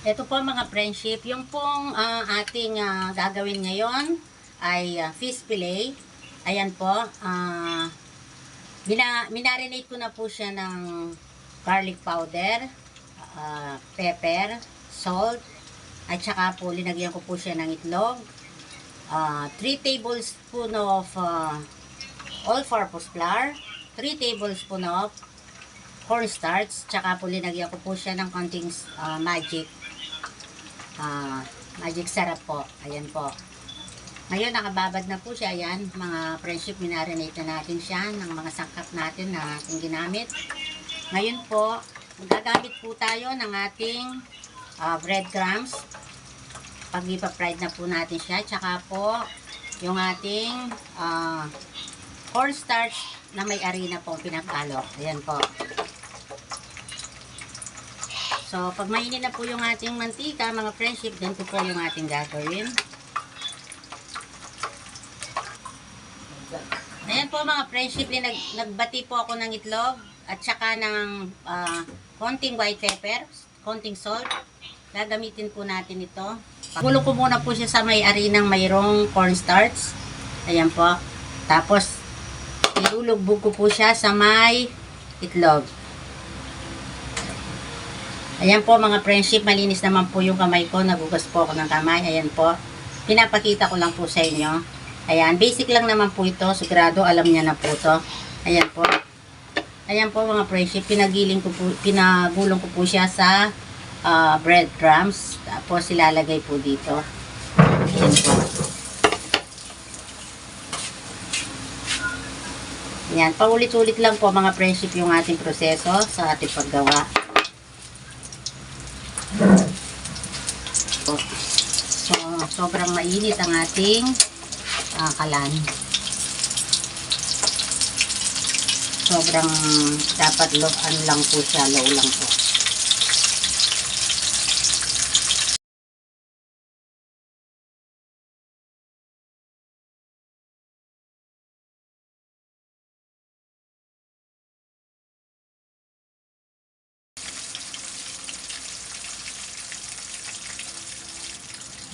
Ito po mga friendship, yung pong ating gagawin ngayon ay fish fillet. Ayan po, minarinate ko na po siya ng garlic powder, pepper, salt, at saka po linagyan ko po siya ng itlog, 3 tablespoon of all-purpose flour, 3 tablespoon of cornstarch, tsaka po linagyan ko po siya ng konting magic sarap po. Ayan po. Ngayon, nakababad na po siya. Ayan, mga friendship, minarinate na natin siya ng mga sangkap natin na ating ginamit. Ngayon po, gagamit po tayo ng ating breadcrumbs. Pag ipa-fried na po natin siya. Tsaka po, yung ating cornstarch na may harina po pinapalo. Ayan po. So, pag mainit na po yung ating mantika, mga friendship, ganito po yung ating gagawin. Ayan po mga friendship, nagbati po ako ng itlog at saka ng konting white pepper, konting salt. Gagamitin po natin ito. Pagulo ko muna po siya sa may harinang mayroong cornstarch. Ayan po. Tapos, ilulugbog ko po siya sa may itlog. Ayan po mga friendship, malinis naman po yung kamay ko. Nagugas po ako ng kamay. Ayan po. Pinapakita ko lang po sa inyo. Ayan, basic lang naman po ito. Sigurado alam niya na po ito. Ayan po. Ayan po mga friendship, pinagulong ko po siya sa breadcrumbs. Tapos ilalagay po dito. Ayan po. Ayan, paulit-ulit lang po mga friendship yung ating proseso sa ating paggawa. So, sobrang mainit ang ating kalan. Sobrang dapat ano lang po siya, low lang po.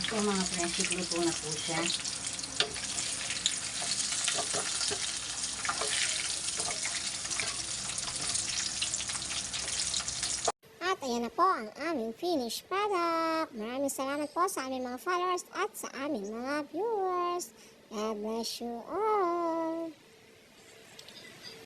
So mga friendship, luto na po siya. At ayan na po ang aming finished product. Maraming salamat po sa aming mga followers at sa aming mga viewers. God bless you all.